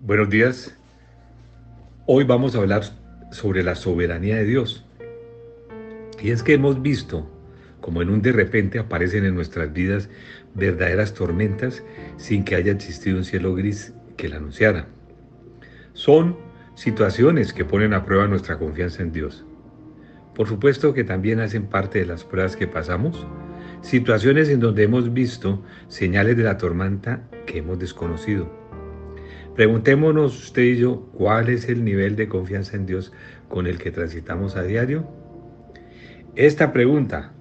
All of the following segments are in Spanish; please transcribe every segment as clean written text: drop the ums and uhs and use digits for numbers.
Buenos días. Hoy vamos a hablar sobre la soberanía de Dios. Y es que hemos visto como en un de repente aparecen en nuestras vidas verdaderas tormentas sin que haya existido un cielo gris que la anunciara. Son situaciones que ponen a prueba nuestra confianza en Dios. Por supuesto que también hacen parte de las pruebas que pasamos, situaciones en donde hemos visto señales de la tormenta que hemos desconocido. Preguntémonos usted y yo, ¿cuál es el nivel de confianza en Dios con el que transitamos a diario? Esta pregunta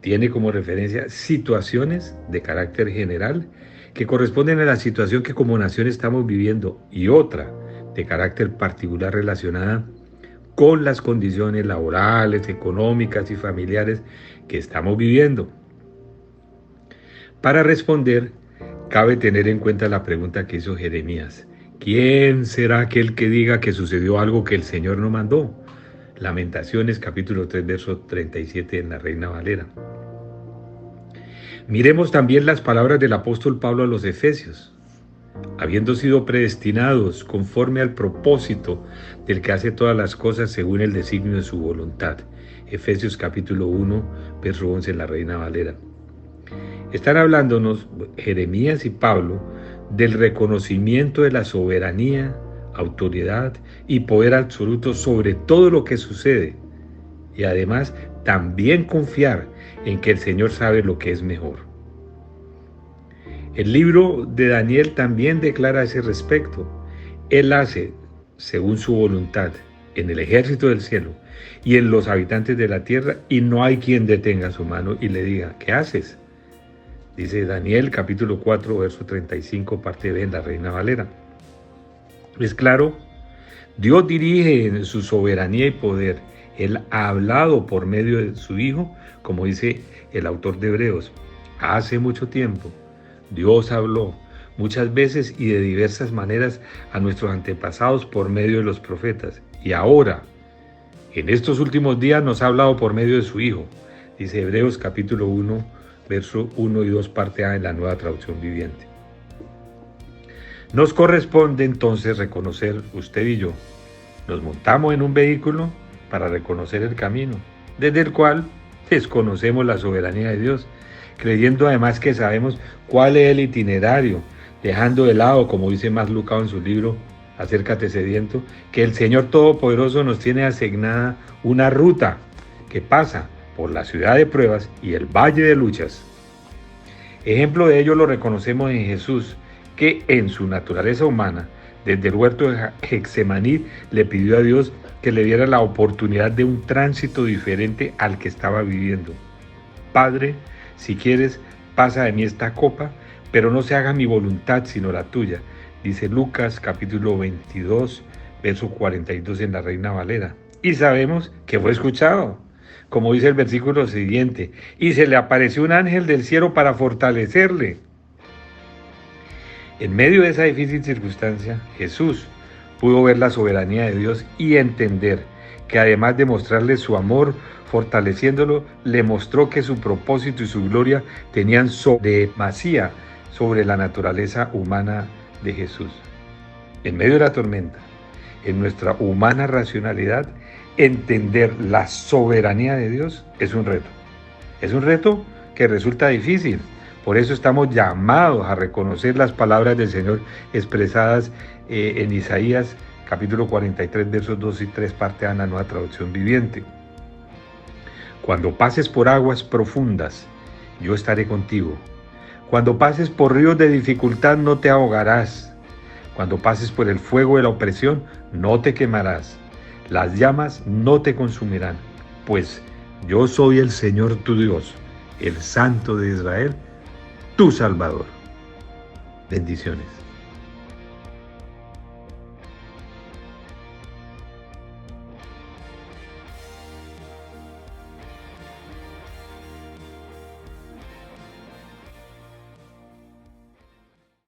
tiene como referencia situaciones de carácter general que corresponden a la situación que como nación estamos viviendo y otra de carácter particular relacionada con las condiciones laborales, económicas y familiares que estamos viviendo. Para responder, cabe tener en cuenta la pregunta que hizo Jeremías. ¿Quién será aquel que diga que sucedió algo que el Señor no mandó? Lamentaciones capítulo 3, verso 37 en la Reina Valera. Miremos también las palabras del apóstol Pablo a los Efesios. Habiendo sido predestinados conforme al propósito del que hace todas las cosas según el designio de su voluntad. Efesios capítulo 1, verso 11 en la Reina Valera. Están hablándonos Jeremías y Pablo del reconocimiento de la soberanía, autoridad y poder absoluto sobre todo lo que sucede. Y además también confiar en que el Señor sabe lo que es mejor. El libro de Daniel también declara a ese respecto. Él hace, según su voluntad, en el ejército del cielo y en los habitantes de la tierra, y no hay quien detenga su mano y le diga, ¿qué haces? Dice Daniel capítulo 4, verso 35, parte B en la Reina Valera. Es claro, Dios dirige en su soberanía y poder. Él ha hablado por medio de su Hijo, como dice el autor de Hebreos. Hace mucho tiempo, Dios habló muchas veces y de diversas maneras a nuestros antepasados por medio de los profetas. Y ahora, en estos últimos días nos ha hablado por medio de su Hijo. Dice Hebreos capítulo 1, verso 1 y 2, parte A en la Nueva Traducción Viviente. Nos corresponde entonces reconocer, usted y yo, nos montamos en un vehículo para reconocer el camino, desde el cual desconocemos la soberanía de Dios, creyendo además que sabemos cuál es el itinerario, dejando de lado, como dice Mas Lucado en su libro, Acércate sediento, que el Señor Todopoderoso nos tiene asignada una ruta que pasa por la ciudad de pruebas y el valle de luchas. Ejemplo de ello lo reconocemos en Jesús, que en su naturaleza humana, desde el huerto de Getsemaní, le pidió a Dios que le diera la oportunidad de un tránsito diferente al que estaba viviendo. Padre, si quieres, pasa de mí esta copa, pero no se haga mi voluntad sino la tuya, dice Lucas capítulo 22, verso 42 en la Reina Valera. Y sabemos que fue escuchado, como dice el versículo siguiente, y se le apareció un ángel del cielo para fortalecerle. En medio de esa difícil circunstancia, Jesús pudo ver la soberanía de Dios y entender que además de mostrarle su amor, fortaleciéndolo, le mostró que su propósito y su gloria tenían supremacía sobre la naturaleza humana de Jesús. En medio de la tormenta, en nuestra humana racionalidad, entender la soberanía de Dios es un reto. Es un reto que resulta difícil. Por eso estamos llamados a reconocer las palabras del Señor expresadas en Isaías capítulo 43, versos 2 y 3, parte A en la Nueva Traducción Viviente. Cuando pases por aguas profundas, yo estaré contigo. Cuando pases por ríos de dificultad, no te ahogarás. Cuando pases por el fuego de la opresión, no te quemarás. Las llamas no te consumirán, pues yo soy el Señor tu Dios, el Santo de Israel, tu Salvador. Bendiciones.